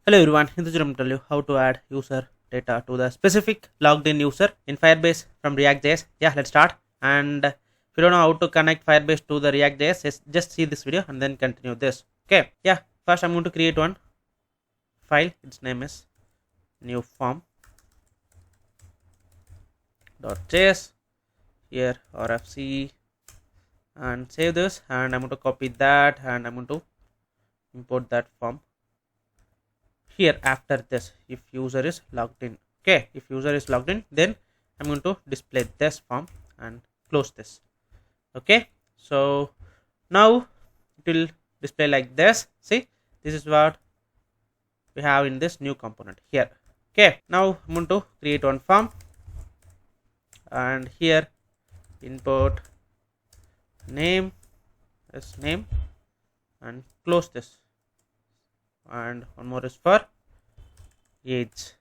Hello everyone, in this video I'm going to tell you how to add user data to the specific logged in user in Firebase from React.js. Yeah, let's start. And if you don't know how to connect Firebase to the React.js, just see this video and then continue this. Okay, yeah, first I'm going to create one file. Its name is new form.js. Here rfc and save this, and I'm going to copy that and I'm going to import that form here after this if user is logged in. Okay, if user is logged in, then I'm going to display this form and close this. Okay, so now it will display like this. See, this is what we have in this new component here. Okay, now I'm going to create one form and here input name as name and close this, and one more is for age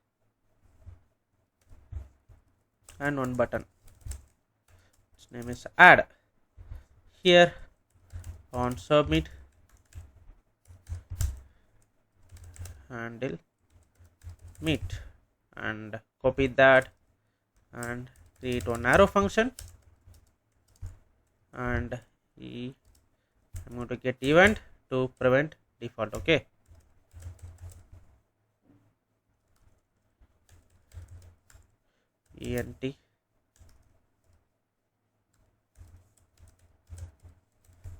and one button. Its name is add. Here on submit handle meet, and copy that and create one arrow function, and I'm going to get event to prevent default. Okay, ent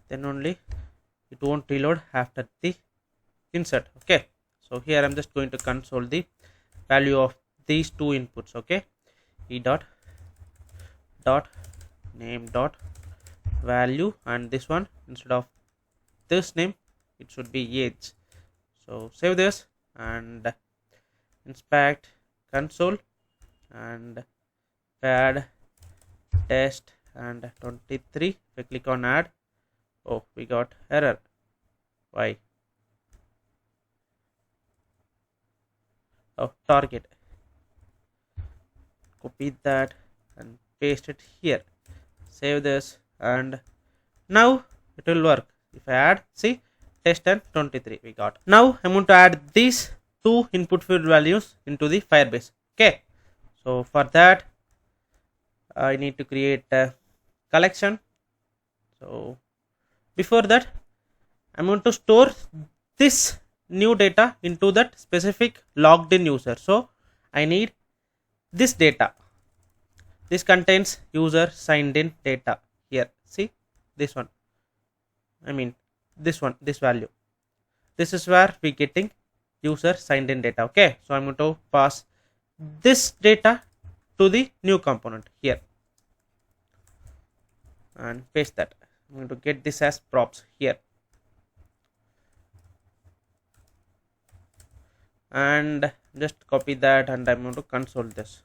then only it won't reload after the insert. Okay, so here I'm just going to console the value of these two inputs. Okay, e dot name dot value, and this one instead of this name it should be age. So save this and inspect console and add test and 23. If I click on add, oh, we got error. Why? Oh, target. Copy that and paste it here. Save this and now it will work. If I add, see, test and 23 we got. Now I'm going to add these two input field values into the Firebase. Okay, so for that I need to create a collection. So before that I'm going to store this new data into that specific logged in user. So I need this data. This contains user signed in data here. See, this one, I mean this one, this value, this is where we getting user signed in data. Okay, so I'm going to pass this data to the new component here and paste that. I'm going to get this as props here and just copy that, and I'm going to console this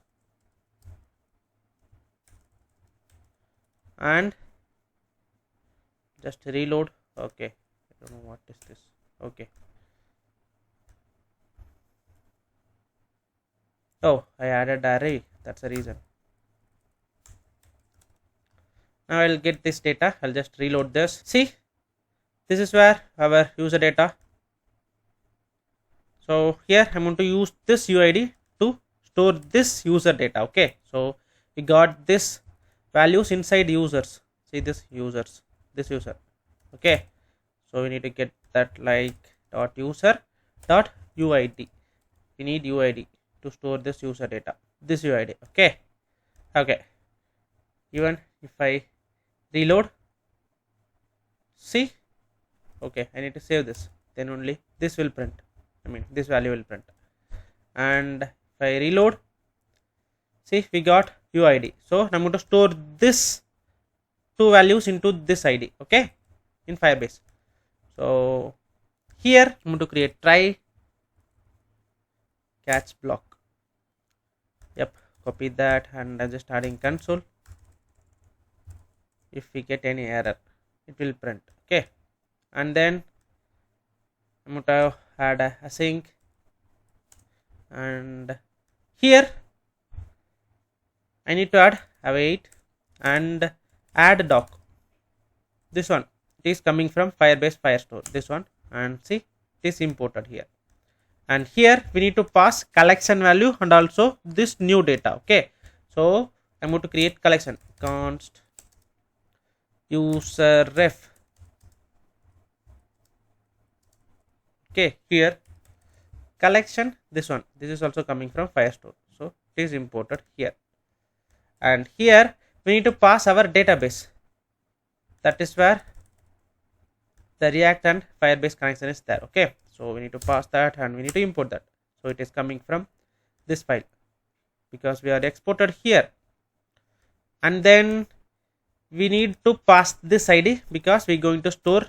and just reload. Okay, I don't know what is this. Okay, oh, I added array, that's the reason. Now I'll get this data. I'll just reload this. See, this is where our user data. So here I'm going to use this UID to store this user data. Okay, so we got this values inside users. See, this users, this user. Okay, so we need to get that like dot user dot UID. We need UID to store this user data, this UID. Okay, okay, even if I reload, see, okay, I need to save this, then only this will print, I mean this value will print. And if I reload, see, we got UID. So I'm going to store this two values into this ID. Okay, in Firebase. So here I'm going to create try catch block. Yep, copy that, and I'm just adding console. If we get any error, it will print. Okay, and then I'm going to add a async, and here I need to add await and add doc. This one, it is coming from Firebase Firestore, this one, and see, it is imported here. and here we need to pass collection value and also this new data. Okay, so I'm going to create collection const user ref. Okay, here collection, this one, this is also coming from Firestore, so it is imported here, and here we need to pass our database. That is where the React and Firebase connection is there. Okay, so we need to pass that and we need to import that. So it is coming from this file because we are exported here, and then we need to pass this ID because we are going to store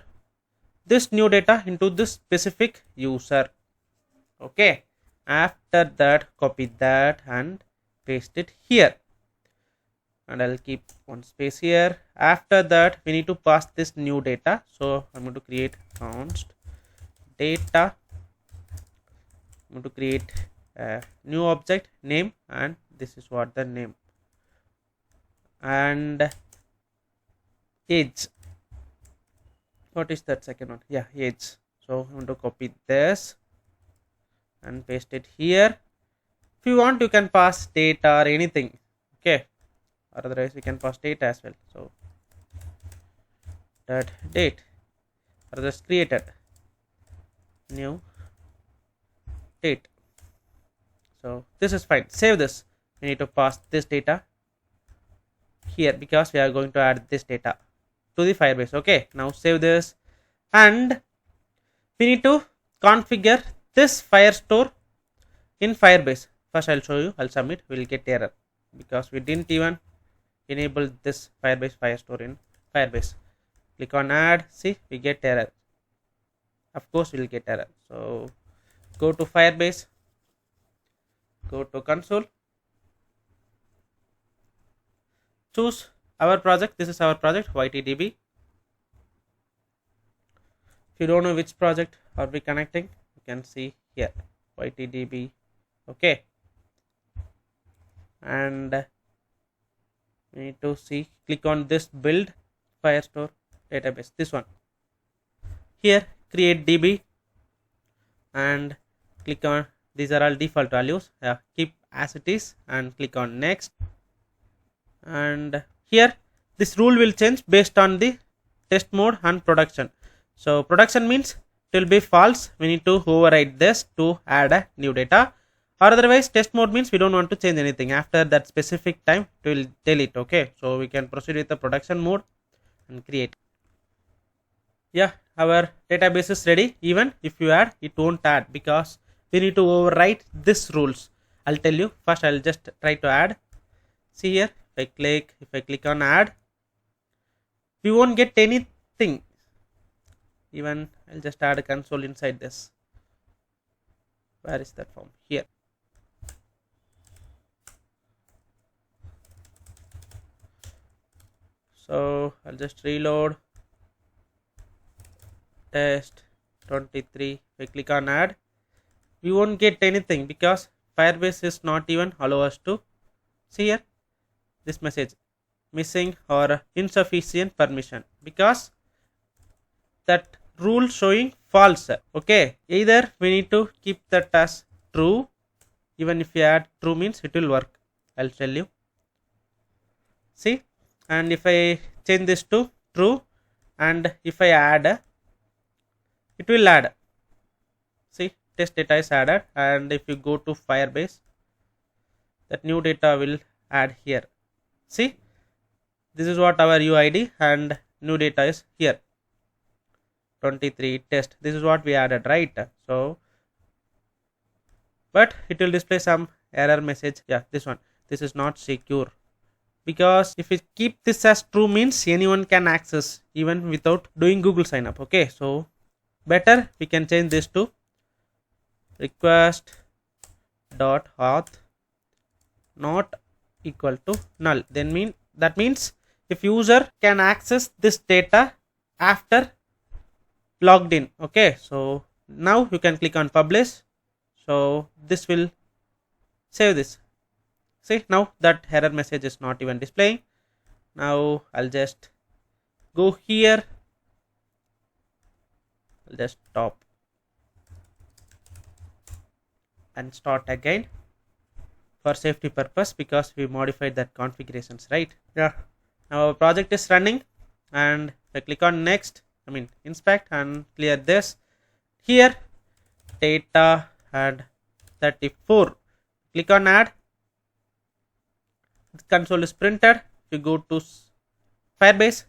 this new data into this specific user. Okay, after that copy that and paste it here, and I'll keep one space here. After that we need to pass this new data, so I'm going to create const data. I'm going to create a new object name, and this is what the name, and age. What is that second one? Yeah, age. So I'm going to copy this and paste it here. If you want, you can pass date or anything. Okay, or otherwise we can pass date as well. So that date, or just created new date. So this is fine. Save this. We need to pass this data here because we are going to add this data to the Firebase. Okay, now save this, and we need to configure this Firestore in Firebase. First I'll show you, I'll submit, we'll get error because we didn't even enable this Firebase Firestore in Firebase. Click on add, see, we get error. Of course we'll get error. So go to Firebase, go to console, choose our project. This is our project YTDB. If you don't know which project are we connecting, you can see here YTDB. Okay, and we need to see, click on this build Firestore database, this one here, create DB, and click on, these are all default values, keep as it is, and click on next. And here this rule will change based on the test mode and production. So production means it will be false, we need to override this to add a new data, or otherwise test mode means we don't want to change anything. After that specific time it will delete. Okay, so we can proceed with the production mode and create. Yeah, our database is ready. Even if you add, it won't add because we need to overwrite this rules. I'll tell you. First I'll just try to add. See here, if I click on add, we won't get anything. Even I'll just add a console inside this. Where is that form? Here. So I'll just reload test 23. If I click on add, we won't get anything because Firebase is not even allow us to see here this message missing or insufficient permission because that rule showing false. Okay, either we need to keep that as true. Even if you add true means it will work. I'll tell you. See, and if I change this to true, and if I add, it will add. See, test data is added, and if you go to Firebase, that new data will add here. See, this is what our UID, and new data is here 23 test. This is what we added, right? So but it will display some error message. Yeah, this one, this is not secure, because if we keep this as true means anyone can access even without doing Google sign up. Okay, so better we can change this to request dot auth not equal to null. Then that means if user can access this data after logged in. Okay, so now you can click on publish. So this will save this. See, now that error message is not even displaying. Now I'll just go here, I'll just stop. and start again for safety purpose, because we modified that configurations, right? Yeah, now our project is running, and I click on next, inspect and clear this. Here data and 34, click on add, the console is printed. If you go to Firebase,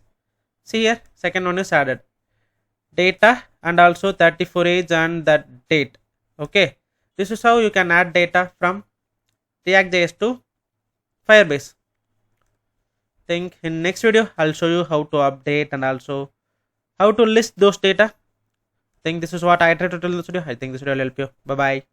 see here second one is added, data and also 34 age and that date. Okay, this is how you can add data from React.js to Firebase. Think in next video I'll show you how to update and also how to list those data. Think this is what I tried to tell in this video. I think this video will help you. Bye bye.